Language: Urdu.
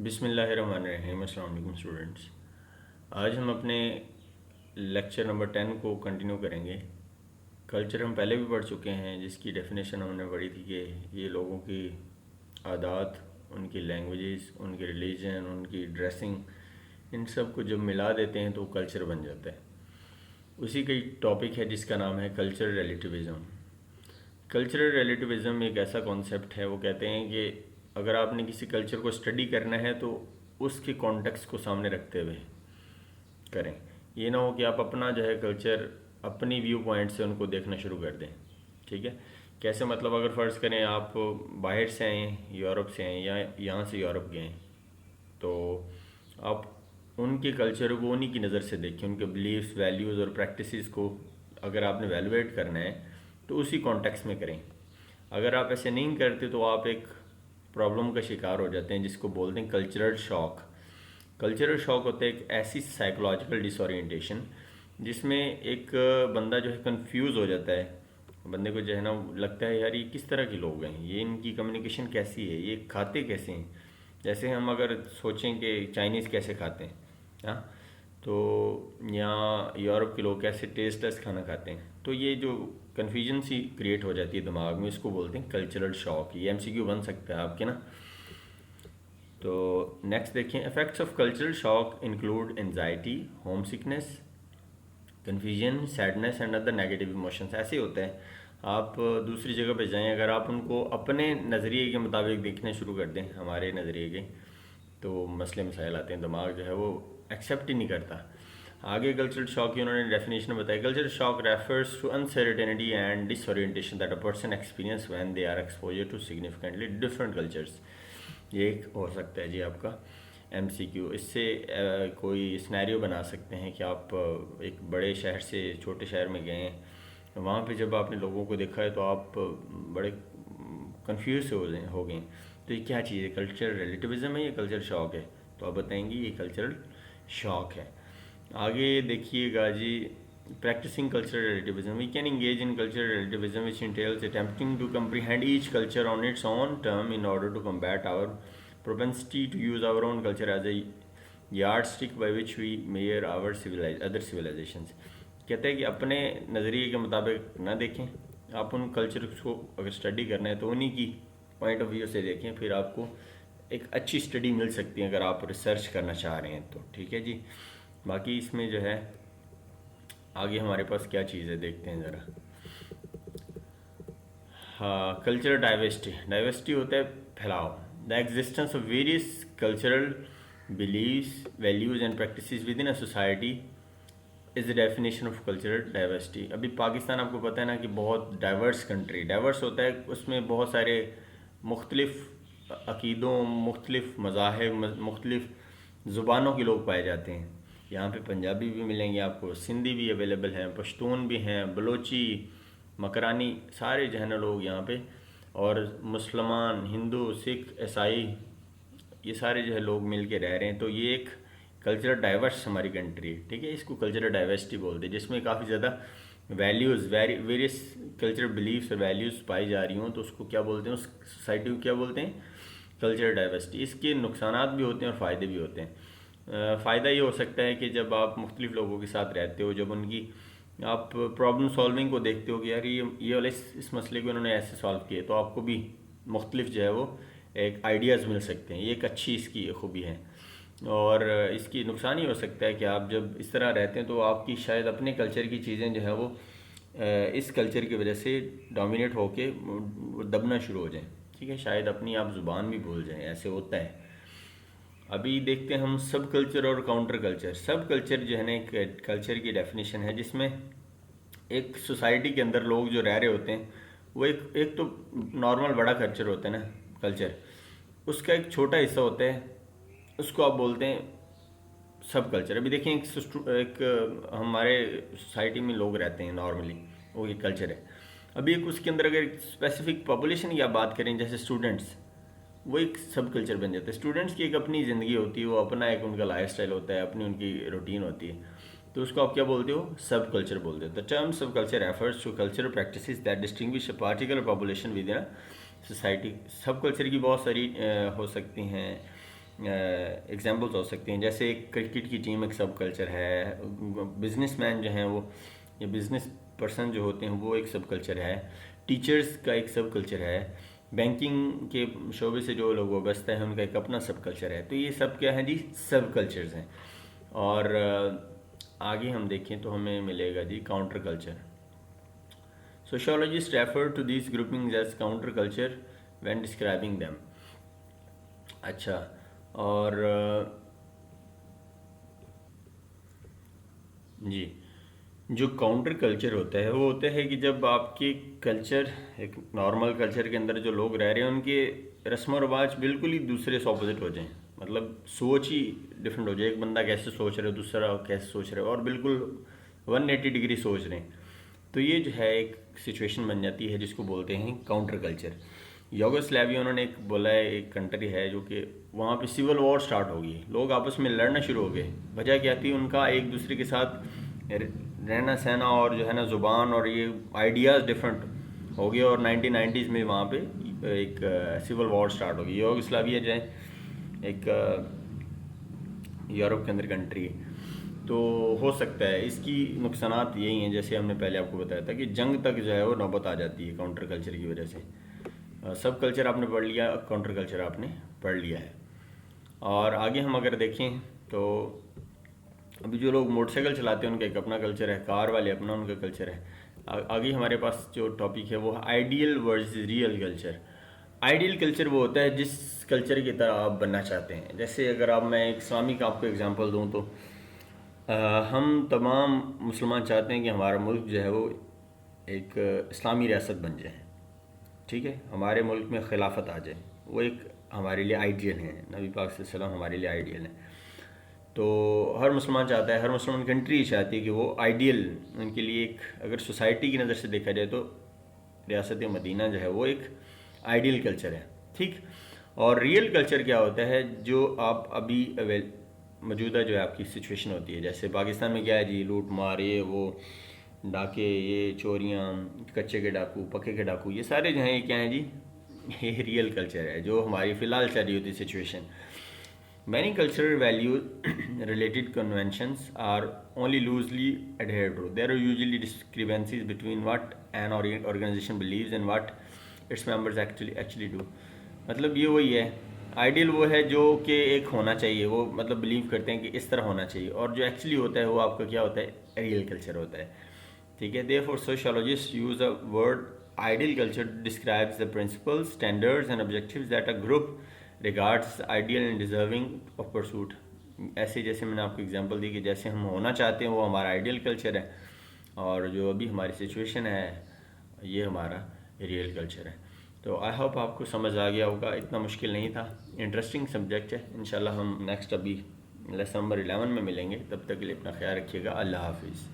بسم اللہ الرحمن الرحیم۔ السلام علیکم اسٹوڈنٹس، آج ہم اپنے لیکچر نمبر 10 کو کنٹینیو کریں گے۔ کلچر ہم پہلے بھی پڑھ چکے ہیں، جس کی ڈیفینیشن ہم نے پڑھی تھی کہ یہ لوگوں کی عادات، ان کی لینگویجز، ان کی ریلیجن، ان کی ڈریسنگ، ان سب کو جب ملا دیتے ہیں تو کلچر بن جاتا ہے۔ اسی کا ٹاپک ہے جس کا نام ہے کلچرل ریلیٹیوزم۔ کلچرل ریلیٹیوزم ایک ایسا کانسیپٹ ہے، وہ کہتے ہیں کہ اگر آپ نے کسی کلچر کو اسٹڈی کرنا ہے تو اس کے کانٹیکس کو سامنے رکھتے ہوئے کریں۔ یہ نہ ہو کہ آپ اپنا جو ہے کلچر اپنی ویو پوائنٹ سے ان کو دیکھنا شروع کر دیں۔ ٹھیک ہے، کیسے مطلب اگر فرض کریں آپ باہر سے آئیں، یورپ سے آئیں یا یہاں سے یورپ گئے، تو آپ ان کے کلچر کو انہی کی نظر سے دیکھیں، ان کے بلیفس، ویلیوز اور پریکٹسز کو اگر آپ نے ویلیویٹ کرنا ہے تو اسی کانٹیکس میں کریں۔ اگر آپ ایسے نہیں کرتے تو آپ ایک پرابلم کا شکار ہو جاتے ہیں، جس کو بولتے ہیں کلچرل شاک۔ کلچرل شاک ہوتا ہے ایک ایسی سائیکولوجیکل ڈس اورینٹیشن جس میں ایک بندہ جو ہے کنفیوز ہو جاتا ہے۔ بندے کو جو ہے نا لگتا ہے یار یہ کس طرح کے لوگ ہیں، یہ ان کی کمیونیکیشن کیسی ہے، یہ کھاتے کیسے ہیں۔ جیسے ہم اگر سوچیں کہ چائنیز کیسے کھاتے ہیں، ہاں، تو یہاں یورپ کے لوگ کیسے ٹیسٹ لیس کھانا کھاتے ہیں، تو یہ جو کنفیوژن سی کریٹ ہو جاتی ہے دماغ میں، اس کو بولتے ہیں کلچرل شاک۔ یہ ایم سی کیو بن سکتا ہے آپ کے نا۔ تو نیکسٹ دیکھیں، effects of cultural shock include anxiety, home sickness, confusion, sadness and other negative emotions. ایسے ہوتا ہے، آپ دوسری جگہ پہ جائیں، اگر آپ ان کو اپنے نظریے کے مطابق دیکھنا شروع کر دیں، ہمارے نظریے کے، تو مسئلے مسائل آتے ہیں، دماغ جو ہے وہ ایکسیپٹ ہی نہیں کرتا۔ آگے کلچرل شاک کی انہوں نے ڈیفینیشن بتائی۔ Cultural shock refers to uncertainty and disorientation that a person experience when they are exposure to significantly different cultures. یہ ایک ہو سکتا ہے جی آپ کا ایم سی کیو۔ اس سے کوئی سنیریو بنا سکتے ہیں کہ آپ ایک بڑے شہر سے چھوٹے شہر میں گئے ہیں، وہاں پہ جب آپ نے لوگوں کو دیکھا ہے تو آپ بڑے کنفیوز ہو گئے، تو یہ کیا چیز ہے، کلچرل ریلیٹیوزم ہے یا کلچر شاک ہے؟ تو آپ بتائیں گے یہ کلچرل شاک ہے۔ آگے دیکھیے گا جی، practising cultural relativism. We can engage in cultural relativism which entails attempting to comprehend each culture on its own term in order to combat our propensity to use our own culture as a yardstick by which we measure our other civilizations۔ کہتے ہیں کہ اپنے نظریے کے مطابق نہ دیکھیں، آپ ان کلچر کو اگر اسٹڈی کرنا ہے تو انہی کی پوائنٹ آف ویو سے دیکھیں، پھر آپ کو ایک اچھی اسٹڈی مل سکتی ہے اگر آپ ریسرچ کرنا چاہ رہے ہیں تو۔ ٹھیک ہے جی، باقی اس میں جو ہے آگے ہمارے پاس کیا چیز ہے دیکھتے ہیں ذرا۔ ہاں، کلچرل ڈائیورسٹی۔ ڈائیورسٹی ہوتا ہے پھیلاؤ، the existence of various cultural beliefs, values and practices within a society is the definition of cultural diversity. ابھی پاکستان آپ کو پتہ ہے نا کہ بہت ڈائیورس کنٹری، ڈائیورس ہوتا ہے اس میں بہت سارے مختلف عقیدوں، مختلف مذاہب، مختلف زبانوں کے لوگ پائے جاتے ہیں۔ یہاں پہ پنجابی بھی ملیں گے آپ کو، سندھی بھی اویلیبل ہیں، پشتون بھی ہیں، بلوچی، مکرانی، سارے جو ہے نا لوگ یہاں پہ، اور مسلمان، ہندو، سکھ، عیسائی، یہ سارے جو ہے لوگ مل کے رہ رہے ہیں۔ تو یہ ایک کلچرل ڈائیورس ہماری کنٹری ہے۔ ٹھیک ہے، اس کو کلچرل ڈائیورسٹی بولتے ہیں، جس میں کافی زیادہ ویلیوز، ویریس کلچرل بلیفس اور ویلیوز پائی جا رہی ہوں، تو اس کو کیا بولتے ہیں، اس سوسائٹی کو کیا بولتے ہیں، کلچرل ڈائیورسٹی۔ اس کے نقصانات بھی ہوتے ہیں اور فائدے بھی ہوتے ہیں۔ فائدہ یہ ہو سکتا ہے کہ جب آپ مختلف لوگوں کے ساتھ رہتے ہو، جب ان کی آپ پرابلم سالونگ کو دیکھتے ہو کہ یار یہ والے اس مسئلے کو انہوں نے ایسے سالو کیے، تو آپ کو بھی مختلف جو ہے وہ ایک آئیڈیاز مل سکتے ہیں۔ یہ ایک اچھی اس کی خوبی ہے۔ اور اس کی نقصان یہ ہو سکتا ہے کہ آپ جب اس طرح رہتے ہیں تو آپ کی شاید اپنے کلچر کی چیزیں جو ہے وہ اس کلچر کی وجہ سے ڈومینیٹ ہو کے دبنا شروع ہو جائیں۔ ٹھیک ہے، شاید اپنی آپ زبان بھی بھول جائیں، ایسے ہوتا ہے۔ ابھی دیکھتے ہیں ہم سب کلچر اور کاؤنٹر کلچر۔ سب کلچر جو ہے نا ایک کلچر کی ڈیفینیشن ہے، جس میں ایک سوسائٹی کے اندر لوگ جو رہ رہے ہوتے ہیں، وہ ایک تو نارمل بڑا کلچر ہوتا ہے نا، کلچر، اس کا ایک چھوٹا حصہ ہوتا ہے، اس کو آپ بولتے ہیں سب کلچر۔ ابھی دیکھیں ایک ہمارے سوسائٹی میں لوگ رہتے ہیں نارملی، وہ ایک کلچر ہے۔ ابھی ایک اس کے اندر اگر اسپیسیفک پاپولیشن کی آپ بات کریں، جیسے اسٹوڈنٹس، وہ ایک سب کلچر بن جاتا ہے۔ اسٹوڈنٹس کی ایک اپنی زندگی ہوتی ہے، وہ اپنا ایک ان کا لائف سٹائل ہوتا ہے، اپنی ان کی روٹین ہوتی ہے، تو اس کو آپ کیا بولتے ہو، سب کلچر بولتے ہو۔ The term subculture refers to cultural practices that distinguish a particular population within society. Subculture کی بہت ساری ہو سکتی ہیں، ایگزامپلس ہو سکتی ہیں. جیسے ایک کرکٹ کی ٹیم ایک سب کلچر ہے, بزنس مین جو ہیں وہ یا بزنس پرسن جو ہوتے ہیں وہ ایک سب کلچر ہے, ٹیچرز کا ایک سب کلچر ہے, بینکنگ کے شعبے سے جو لوگ وابستہ ہیں ان کا ایک اپنا سب کلچر ہے. تو یہ سب کیا ہیں جی, سب کلچرز ہیں. اور آگے ہم دیکھیں تو ہمیں ملے گا جی counterculture. Sociologists refer to these groupings as counter culture when describing them. اچھا, اور جی جو کاؤنٹر کلچر ہوتا ہے وہ ہوتا ہے کہ جب آپ کے کلچر ایک نارمل کلچر کے اندر جو لوگ رہ رہے ہیں ان کے رسم و رواج بالکل ہی دوسرے سے اپوزٹ ہو جائیں, مطلب سوچ ہی ڈفرینٹ ہو جائے. ایک بندہ کیسے سوچ رہا ہے, دوسرا کیسے سوچ رہا ہے, اور بالکل 180 ڈگری سوچ رہے ہیں. تو یہ جو ہے ایک سچویشن بن جاتی ہے جس کو بولتے ہیں کاؤنٹر کلچر. یوگوسلاویا انہوں نے ایک بولا ہے, ایک کنٹری ہے جو کہ وہاں پہ سول وار سٹارٹ ہو گئی, لوگ آپس میں لڑنا شروع ہو گئے. وجہ کیا تھی, ان کا ایک دوسرے کے ساتھ رہنا سہنا اور جو ہے نا زبان اور یہ آئیڈیاز ڈفرینٹ ہو گئے, اور 1990s میں وہاں پہ ایک سول وار سٹارٹ ہو گئی. یوگوسلاویا جو ہے ایک یورپ کے اندر کنٹری ہے. تو ہو سکتا ہے اس کی نقصانات یہی ہیں جیسے ہم نے پہلے آپ کو بتایا تھا کہ جنگ تک جو ہے وہ نوبت آ جاتی ہے کاؤنٹر کلچر کی وجہ سے. سب کلچر آپ نے پڑھ لیا, کاؤنٹر کلچر آپ نے پڑھ لیا ہے. اور آگے ہم اگر دیکھیں تو ابھی جو لوگ موٹر سائیکل چلاتے ہیں ان کا ایک اپنا کلچر ہے, کار والے اپنا ان کا کلچر ہے. آگے ہمارے پاس جو ٹاپک ہے وہ ideal versus real culture. Ideal culture وہ ہوتا ہے جس کلچر کی طرح آپ بننا چاہتے ہیں. جیسے اگر میں ایک اسلامک آپ کو اگزامپل دوں تو ہم تمام مسلمان چاہتے ہیں کہ ہمارا ملک جو ہے وہ ایک اسلامی ریاست بن جائے, ٹھیک ہے, ہمارے ملک میں خلافت آ جائے. وہ ایک ہمارے لیے آئیڈیل ہے, نبی پاک صلی اللہ علیہ وسلم ہمارے لیے آئیڈیل ہیں. تو ہر مسلمان چاہتا ہے, ہر مسلمان کنٹری چاہتی ہے کہ وہ آئیڈیل ان کے لیے ایک, اگر سوسائٹی کی نظر سے دیکھا جائے تو ریاست مدینہ جو ہے وہ ایک آئیڈیل کلچر ہے, ٹھیک. اور ریئل کلچر کیا ہوتا ہے, جو آپ ابھی موجودہ جو ہے آپ کی سچویشن ہوتی ہے. جیسے پاکستان میں کیا ہے جی, لوٹ مار, یہ وہ ڈاکے, یہ چوریاں, کچے کے ڈاکو, پکے کے ڈاکو, یہ سارے جو ہیں یہ کیا ہیں جی, یہ ریئل کلچر ہے جو ہماری فی الحال چل رہی ہوتی ہے situation. Many cultural value-related conventions are only loosely adhered to. There are usually discrepancies between what an organization believes and what its members actually do. مطلب یہ وہی ہے, آئیڈیل وہ ہے جو کہ ایک ہونا چاہیے, وہ مطلب بلیو کرتے ہیں کہ اس طرح ہونا چاہیے, اور جو ایکچولی ہوتا ہے وہ آپ کا کیا ہوتا ہے, ریئل کلچر ہوتا ہے, ٹھیک ہے. Therefore, sociologists use the word ideal culture describes the principles, standards and objectives that a group regards ideal and deserving of pursuit. ایسے جیسے میں نے آپ کو اگزامپل دی کہ جیسے ہم ہونا چاہتے ہیں وہ ہمارا آئیڈیل کلچر ہے, اور جو ابھی ہماری سچویشن ہے یہ ہمارا ریئل کلچر ہے. تو آئی ہوپ آپ کو سمجھ آ گیا ہوگا, اتنا مشکل نہیں تھا, انٹرسٹنگ سبجیکٹ ہے. انشاءاللہ ہم نیکسٹ ابھی لیسن نمبر 11 میں ملیں گے, تب تک کے لیے اپنا خیال رکھیے گا. اللہ حافظ.